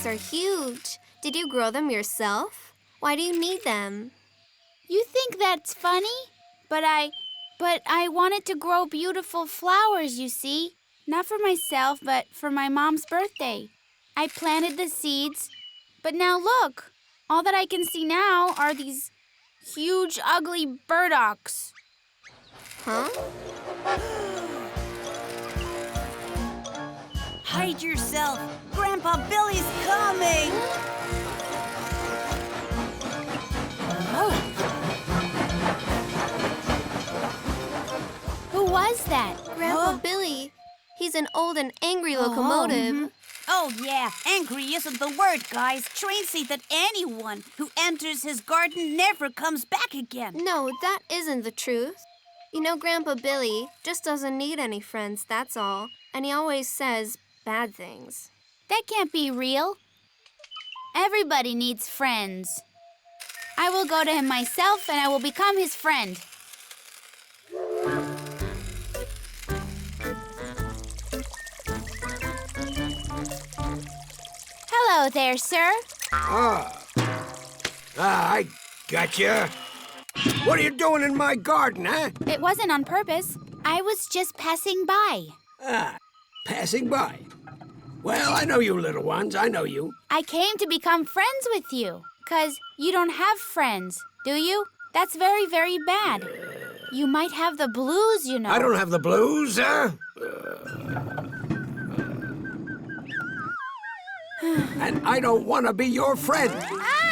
are huge. Did you grow them yourself? Why do you need them? You think that's funny? But I wanted to grow beautiful flowers, you see. Not for myself, but for my mom's birthday. I planted the seeds, but now look. All that I can see now are these huge, ugly burdocks. Huh? Hide yourself! Grandpa Billy's coming! Who was that? Grandpa Billy. He's an old and angry locomotive. Oh, yeah. Angry isn't the word, guys. Trains say that anyone who enters his garden never comes back again. No, that isn't the truth. You know, Grandpa Billy just doesn't need any friends, that's all. And he always says bad things. That can't be real. Everybody needs friends. I will go to him myself and I will become his friend. Hello there, sir. I gotcha. What are you doing in my garden, huh? It wasn't on purpose. I was just passing by. Passing by. Well, I know you little ones, I know you. I came to become friends with you. 'Cause you don't have friends, do you? That's very, very bad. You might have the blues, you know. I don't have the blues, huh? And I don't want to be your friend.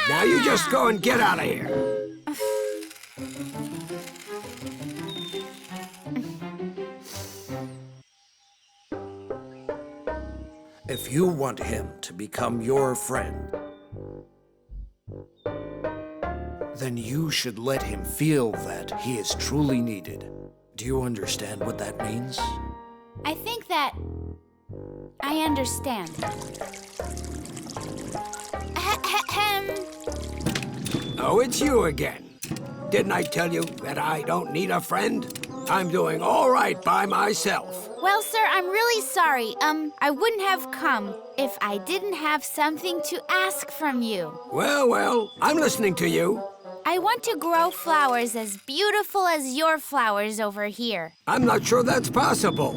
Now you just go and get out of here. If you want him to become your friend, then you should let him feel that he is truly needed. Do you understand what that means? I think that I understand. Oh, it's you again. Didn't I tell you that I don't need a friend? I'm doing all right by myself. Well, sir, I'm really sorry. I wouldn't have come if I didn't have something to ask from you. Well, I'm listening to you. I want to grow flowers as beautiful as your flowers over here. I'm not sure that's possible.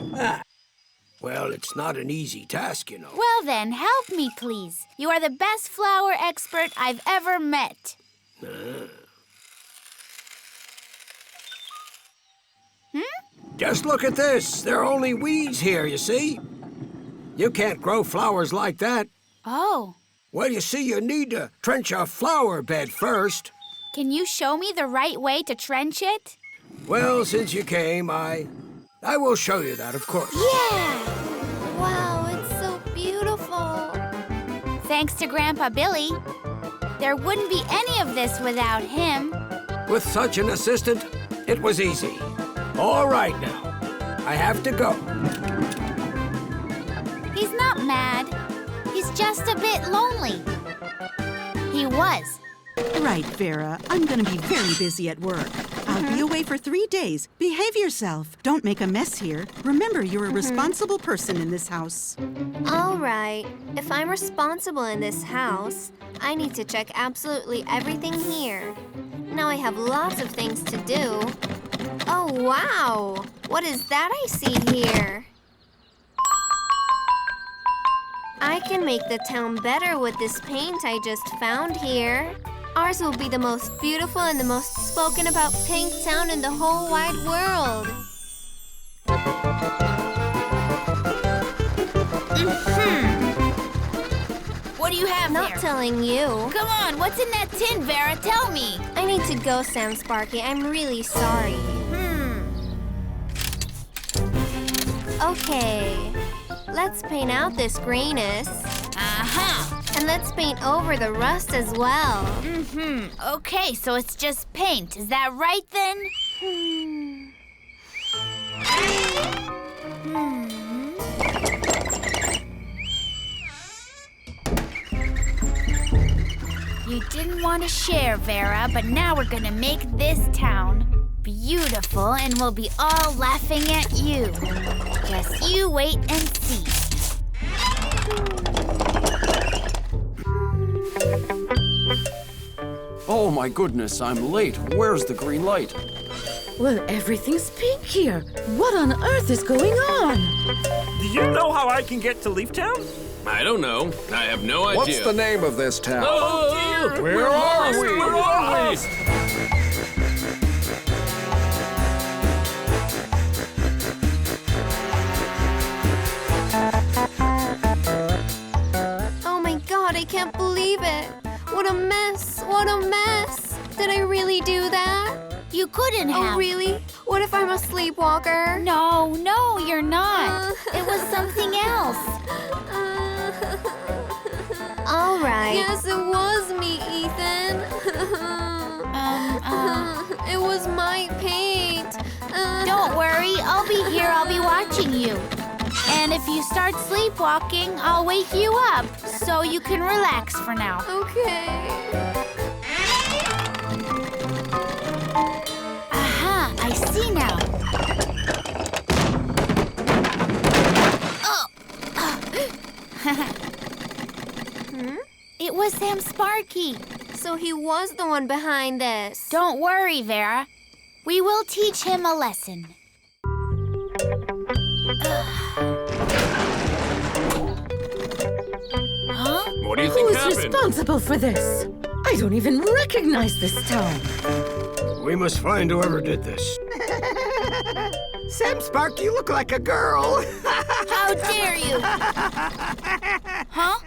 Well, it's not an easy task, you know. Well then, help me, please. You are the best flower expert I've ever met. Just look at this. There are only weeds here, you see? You can't grow flowers like that. Oh. Well, you see, you need to trench a flower bed first. Can you show me the right way to trench it? Well, since you came, I will show you that, of course. Yeah! Wow, it's so beautiful. Thanks to Grandpa Billy. There wouldn't be any of this without him. With such an assistant, it was easy. All right now, I have to go. He's not mad. He's just a bit lonely. He was. Right, Vera. I'm gonna be very busy at work. I'll be away for 3 days. Behave yourself. Don't make a mess here. Remember, you're a responsible person in this house. All right. If I'm responsible in this house, I need to check absolutely everything here. Now I have lots of things to do. Oh, wow! What is that I see here? I can make the town better with this paint I just found here. Ours will be the most beautiful and the most spoken about pink town in the whole wide world. What do you have Not there? telling you. Come on, what's in that tin, Vera? Tell me. I need to go, Sam Sparky. I'm really sorry. Okay. Let's paint out this grayness. Uh-huh. And let's paint over the rust as well. Okay, so it's just paint. Is that right then? You didn't want to share, Vera, but now we're gonna make this town beautiful and we'll be all laughing at you. Just you wait and see. my goodness, I'm late. Where's the green light? Well, everything's pink here. What on earth is going on? Do you know how I can get to Leaftown? I don't know. I have no idea. What's the name of this town? Oh, dear! Where are we? Where are we? Oh my god, I can't believe it. What a mess. What a mess. Did I really do that? You couldn't have. Oh, really? What if I'm a sleepwalker? No, you're not. It was something else. All right. Yes, it was me, Ethan. It was my paint. Don't worry, I'll be here. I'll be watching you. And if you start sleepwalking, I'll wake you up so you can relax for now. Okay. Aha, I see now. It was Sam Sparky. So he was the one behind this. Don't worry, Vera. We will teach him a lesson. Huh? What do you think Who's happened? responsible for this? I don't even recognize this town. We must find whoever did this. Sam Spark, you look like a girl. How dare you? Huh?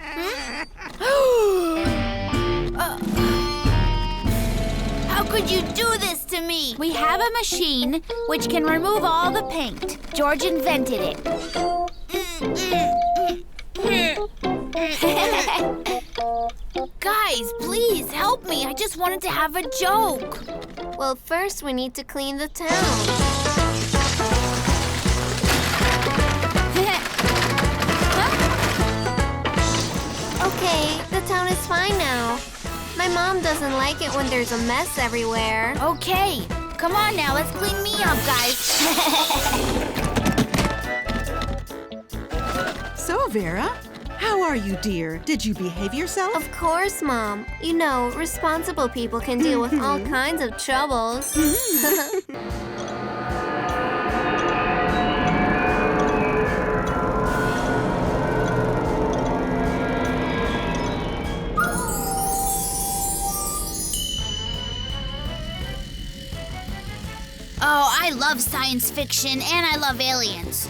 How could you do this to me? We have a machine which can remove all the paint. George invented it. Guys, please help me. I just wanted to have a joke. Well, first we need to clean the town. Okay, the town is fine now. My mom doesn't like it when there's a mess everywhere. Okay, come on now, let's clean me up, guys. So, Vera, how are you, dear? Did you behave yourself? Of course, Mom. You know, responsible people can deal with all kinds of troubles. Oh, I love science fiction and I love aliens.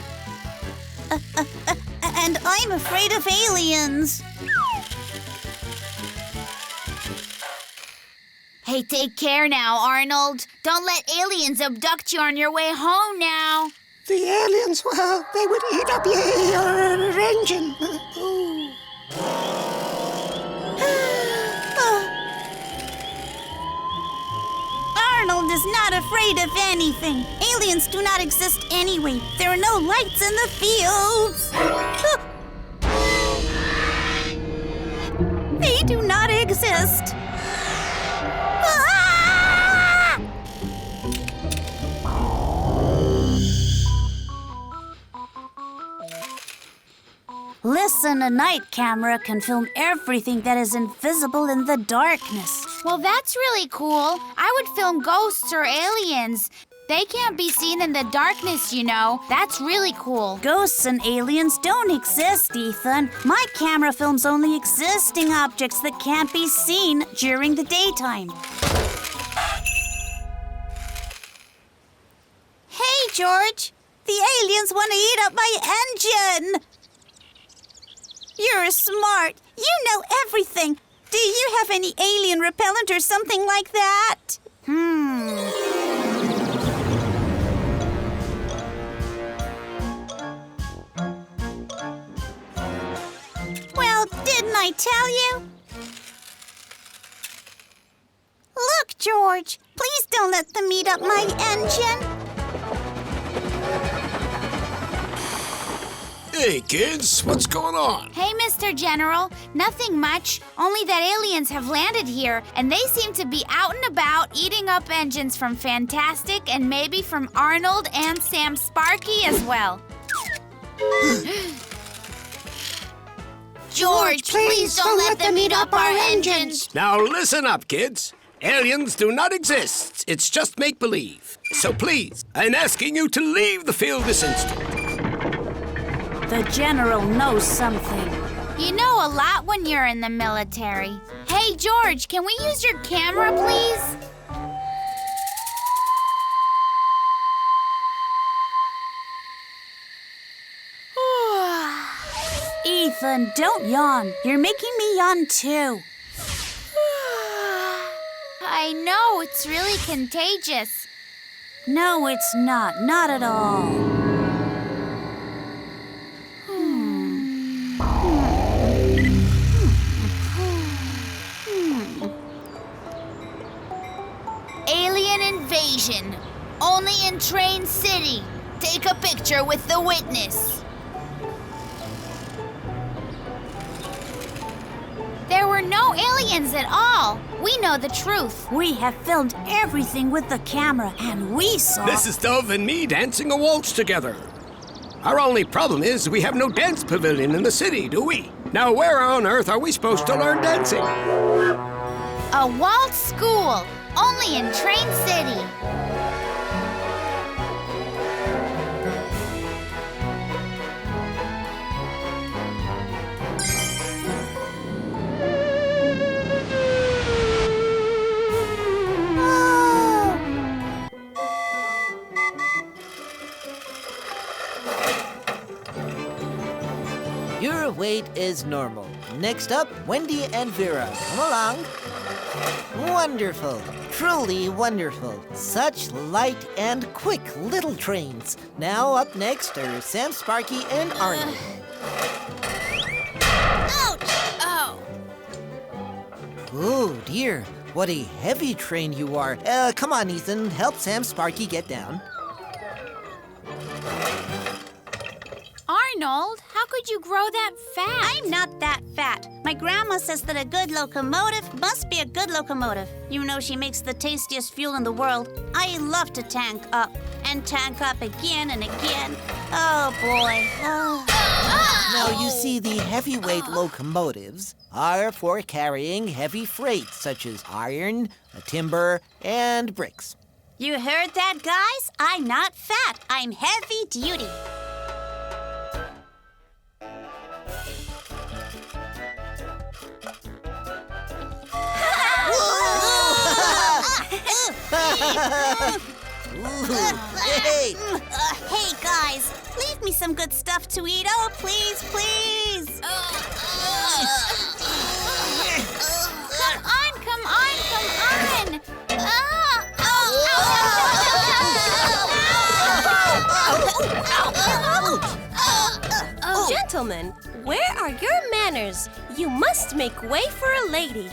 And I'm afraid of aliens. Hey, take care now, Arnold. Don't let aliens abduct you on your way home now. The aliens, well, they would eat up your engine. Arnold is not afraid of anything. Aliens do not exist anyway. There are no lights in the fields. They do not exist. Ah! Listen, a night camera can film everything that is invisible in the darkness. Well, that's really cool. I would film ghosts or aliens. They can't be seen in the darkness, you know. That's really cool. Ghosts and aliens don't exist, Ethan. My camera films only existing objects that can't be seen during the daytime. Hey, George. The aliens want to eat up my engine. You're smart. You know everything. Do you have any alien repellent or something like that? Well, didn't I tell you? Look, George. Please don't let them eat up my engine. Hey, kids, what's going on? Hey, Mr. General. Nothing much. Only that aliens have landed here, and they seem to be out and about eating up engines from Fantastic and maybe from Arnold and Sam Sparky as well. George, please don't let them eat up our engines. Now listen up, kids. Aliens do not exist. It's just make-believe. So please, I'm asking you to leave the field this instant. The General knows something. You know a lot when you're in the military. Hey, George, can we use your camera, please? Ethan, don't yawn. You're making me yawn too. I know, it's really contagious. No, it's not. Not at all. Alien invasion. Only in Train City. Take a picture with the witness. There were no aliens at all. We know the truth. We have filmed everything with the camera, and we saw... Mrs. Dove and me dancing a waltz together. Our only problem is we have no dance pavilion in the city, do we? Now, where on earth are we supposed to learn dancing? A waltz school. Only in Train City. Your weight is normal. Next up, Wendy and Vera. Come along. Wonderful. Truly wonderful. Such light and quick little trains. Now up next are Sam, Sparky, and Arnold. Ouch! Oh. Oh, dear. What a heavy train you are. Come on, Ethan. Help Sam, Sparky get down. Arnold, how could you grow that fat? I'm not that fat. My grandma says that a good locomotive must be a good locomotive. You know she makes the tastiest fuel in the world. I love to tank up and tank up again and again. Oh, boy. Oh. Now, you see, the heavyweight locomotives are for carrying heavy freight, such as iron, timber, and bricks. You heard that, guys? I'm not fat. I'm heavy duty. Hey! Hey, guys, leave me some good stuff to eat. Oh, please, please. Come on, come on, come on. Oh, gentlemen, where are your manners? You must make way for a lady.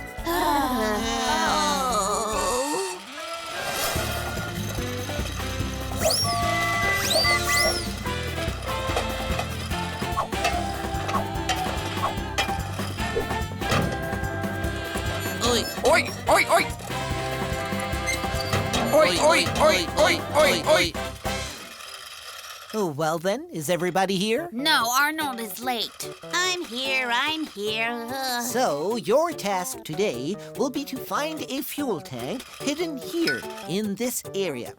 Oi, oi, oi, oi! Oi, oi, oi, oi, oi, oi! Oh, well then, is everybody here? No, Arnold is late. I'm here, I'm here. So, your task today will be to find a fuel tank hidden here in this area.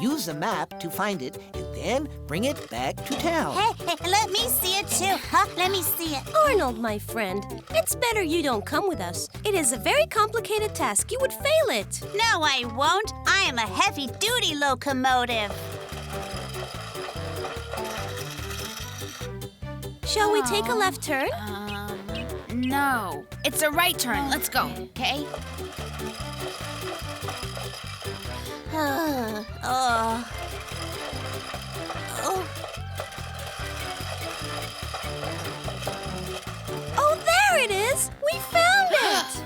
Use a map to find it and then bring it back to town. Hey, let me see it too. Huh? Let me see it. Arnold, my friend, it's better you don't come with us. It is a very complicated task. You would fail it. No, I won't. I am a heavy-duty locomotive. Shall we take a left turn? No. It's a right turn. Let's go, okay? Oh, there it is! We found it!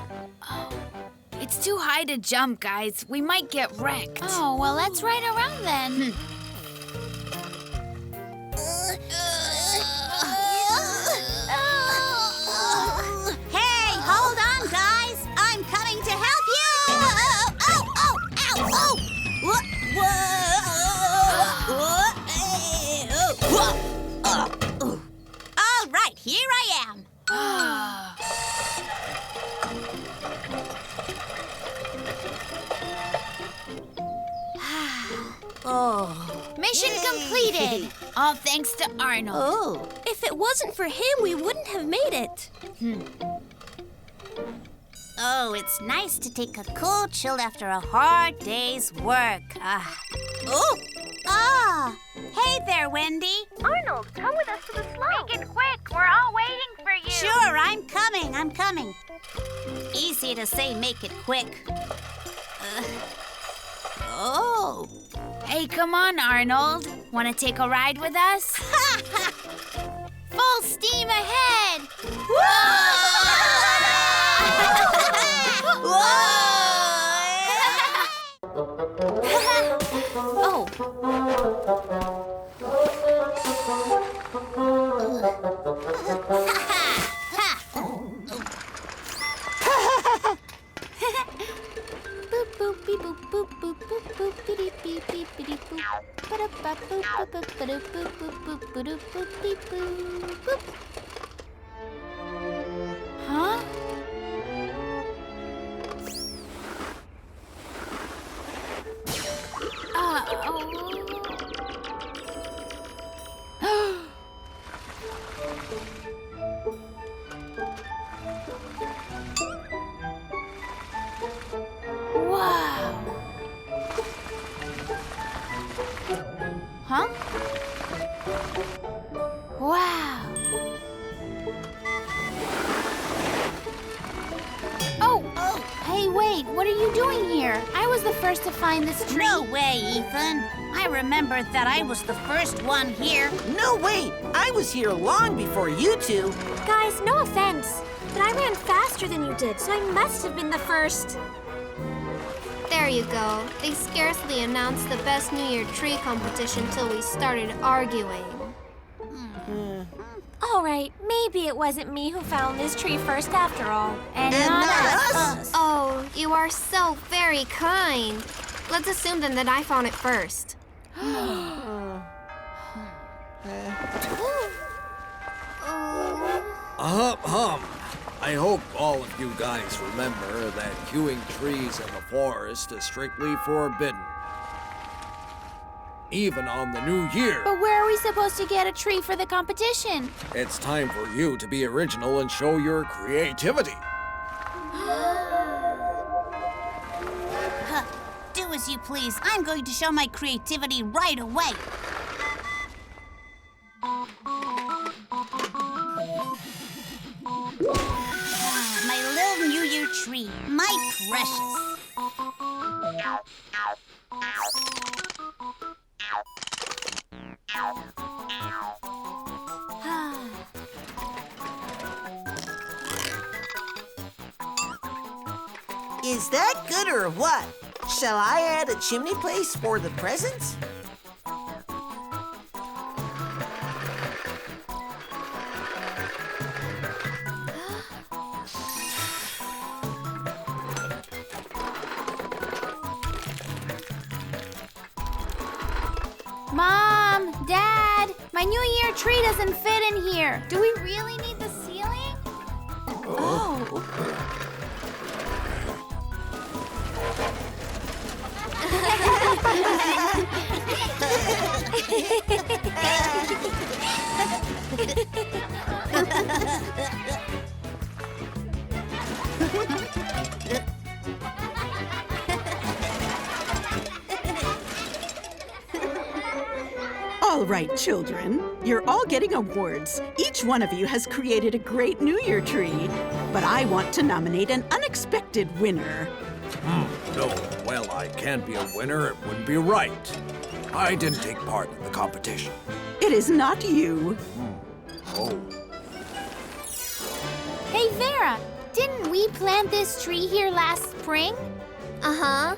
It's too high to jump, guys. We might get wrecked. Oh, well, let's ride around then. Hey, hold on, guys. I'm coming to help you. All right, here I am. Mission completed. All thanks to Arnold. Oh, if it wasn't for him, we wouldn't have made it. Oh, it's nice to take a cool chill after a hard day's work. Hey there, Wendy. Arnold, come with us to the slope. Make it quick. We're all waiting for you. Sure, I'm coming. Easy to say make it quick. Hey, come on, Arnold. Want to take a ride with us? Full steam ahead. Huh? Wow. Huh? Wow. Oh, hey, wait, what are you doing here? I was the first to find this tree. No way, Ethan. I remember that I was the first one here. No, wait! I was here long before you two. Guys, no offense, but I ran faster than you did, so I must have been the first. There you go. They scarcely announced the best New Year tree competition till we started arguing. All right, maybe it wasn't me who found this tree first after all. And not us. Oh, you are so very kind. Let's assume then that I found it first. I hope all of you guys remember that hewing trees in the forest is strictly forbidden. Even on the new year. But where are we supposed to get a tree for the competition? It's time for you to be original and show your creativity. Do as you please. I'm going to show my creativity right away. My little New Year tree, my precious. Is that good or what? Shall I add a chimney place for the presents? Mom, Dad, my New Year tree doesn't fit in here. Do we really need the ceiling? Oh. All right, children. You're all getting awards. Each one of you has created a great New Year tree. But I want to nominate an unexpected winner. No, well, I can't be a winner. It wouldn't be right. I didn't take part in the competition. It is not you. Oh. Hey, Vera, didn't we plant this tree here last spring? Uh-huh.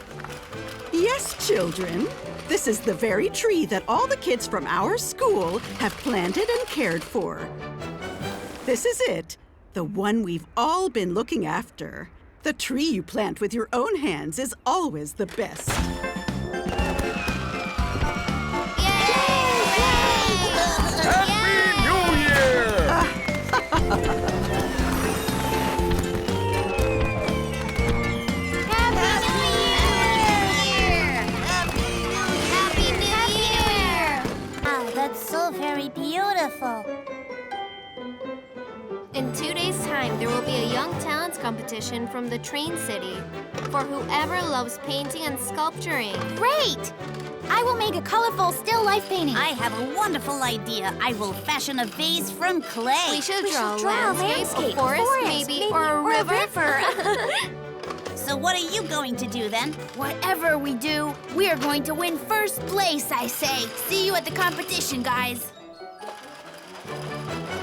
Yes, children. This is the very tree that all the kids from our school have planted and cared for. This is it, the one we've all been looking after. The tree you plant with your own hands is always the best. Happy New Year! Happy New so very beautiful. In 2 days' time, there will be a young talents competition from the Train City for whoever loves painting and sculpturing. Great! I will make a colorful still life painting. I have a wonderful idea. I will fashion a vase from clay. We should draw a landscape, a forest, maybe, or a river. So what are you going to do then? Whatever we do, we are going to win first place, I say. See you at the competition, guys.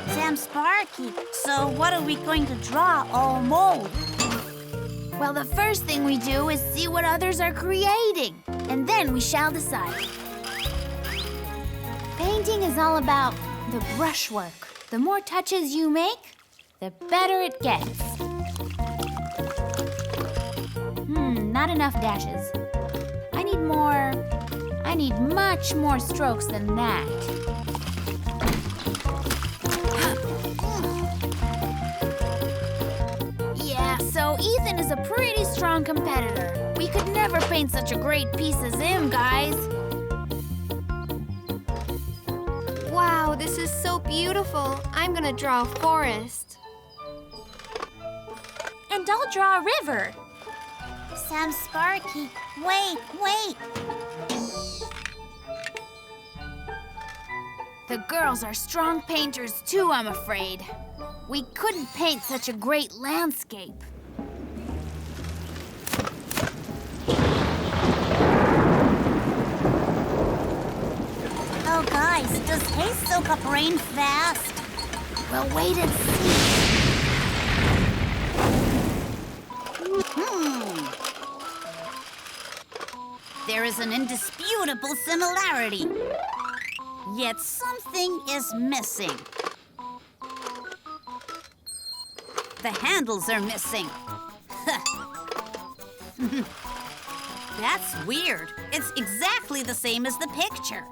Sam Sparky, so what are we going to draw or mold? Well, the first thing we do is see what others are creating, and then we shall decide. Painting is all about the brushwork. The more touches you make, the better it gets. Not enough dashes. I need much more strokes than that. Yeah, so Ethan is a pretty strong competitor. We could never paint such a great piece as him, guys. Wow, this is so beautiful. I'm gonna draw a forest. And I'll draw a river. Sam Sparky, wait. The girls are strong painters too, I'm afraid. We couldn't paint such a great landscape. Oh, guys, does hay soak up rain fast? Well, wait and see. There is an indisputable similarity. Yet something is missing. The handles are missing. That's weird. It's exactly the same as the picture.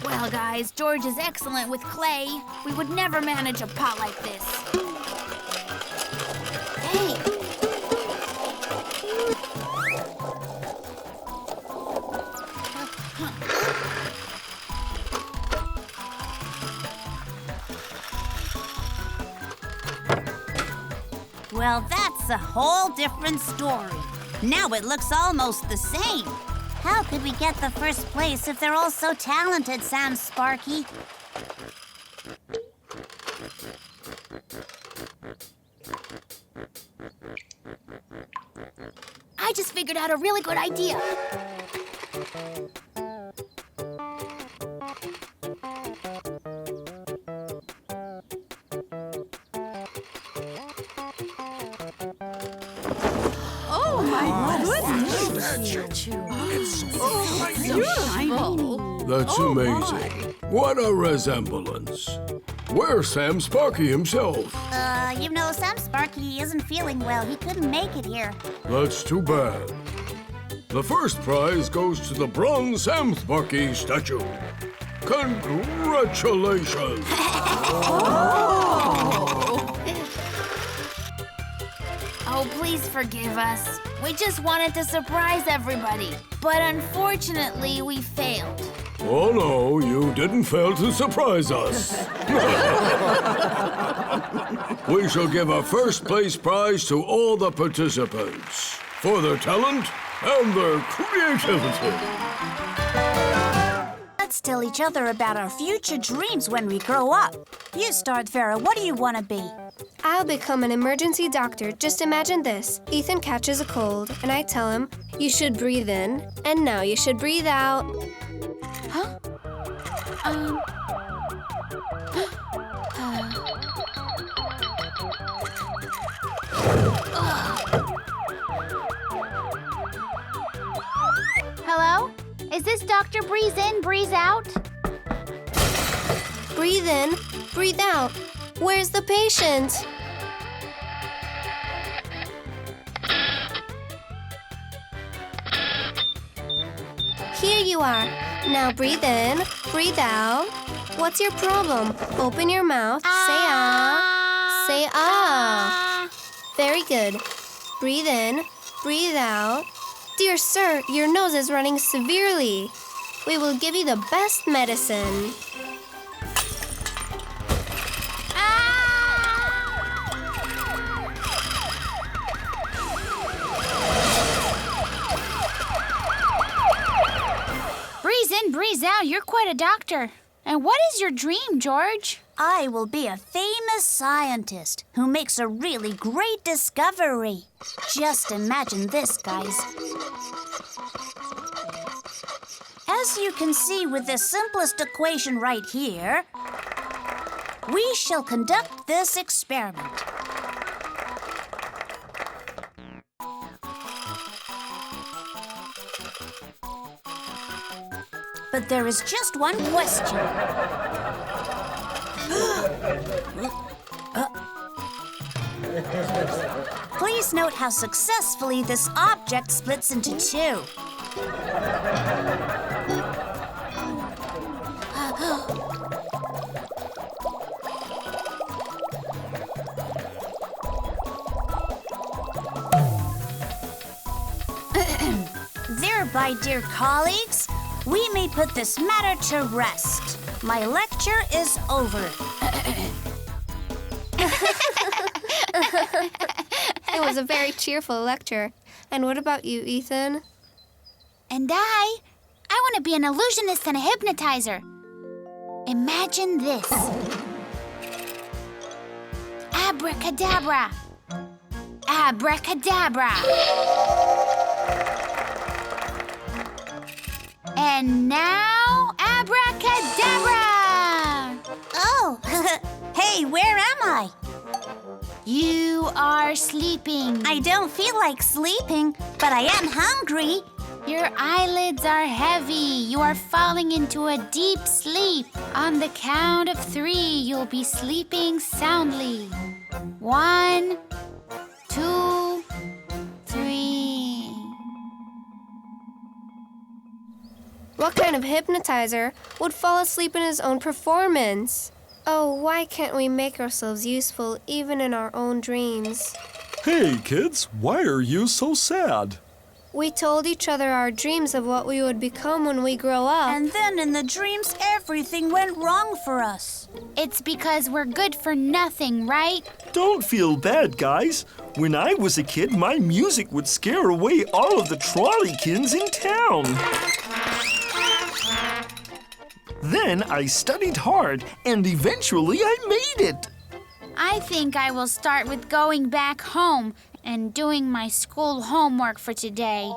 Well, guys, George is excellent with clay. We would never manage a pot like this. Hey! Well, that's a whole different story. Now it looks almost the same. How could we get the first place if they're all so talented, Sam Sparky? I just figured out a really good idea. Oh, my goodness. That's amazing. What a resemblance. Where's Sam Sparky himself? Sam Sparky isn't feeling well. He couldn't make it here. That's too bad. The first prize goes to the bronze Sam Sparky statue. Congratulations! Oh, please forgive us. We just wanted to surprise everybody. But unfortunately, we failed. Oh no, you didn't fail to surprise us. We shall give a first place prize to all the participants for their talent and their creativity. Let's tell each other about our future dreams when we grow up. You start, Vera. What do you want to be? I'll become an emergency doctor. Just imagine this. Ethan catches a cold, and I tell him, you should breathe in, and now you should breathe out. Huh? Hello? Is this Dr. Breathe In, Breathe Out? Breathe in, breathe out. Where's the patient? Here you are. Now breathe in, breathe out. What's your problem? Open your mouth. Say ah. Say ah. Very good. Breathe in, breathe out. Dear sir, your nose is running severely. We will give you the best medicine. Breeze in, breeze out. You're quite a doctor. And what is your dream, George? I will be a famous scientist who makes a really great discovery. Just imagine this, guys. As you can see with this simplest equation right here, we shall conduct this experiment. But there is just one question. Please note how successfully this object splits into two. Thereby, dear colleagues, we may put this matter to rest. My lecture is over. It was a very cheerful lecture. And what about you, Ethan? And I want to be an illusionist and a hypnotizer. Imagine this. Abracadabra. Abracadabra. And now, abracadabra! Oh, hey, where am I? You are sleeping. I don't feel like sleeping, but I am hungry. Your eyelids are heavy. You are falling into a deep sleep. On the count of 3, you'll be sleeping soundly. 1, 2, 3. What kind of hypnotizer would fall asleep in his own performance? Oh, why can't we make ourselves useful even in our own dreams? Hey, kids, why are you so sad? We told each other our dreams of what we would become when we grow up. And then in the dreams, everything went wrong for us. It's because we're good for nothing, right? Don't feel bad, guys. When I was a kid, my music would scare away all of the trolley-kins in town. Then I studied hard, and eventually I made it. I think I will start with going back home and doing my school homework for today.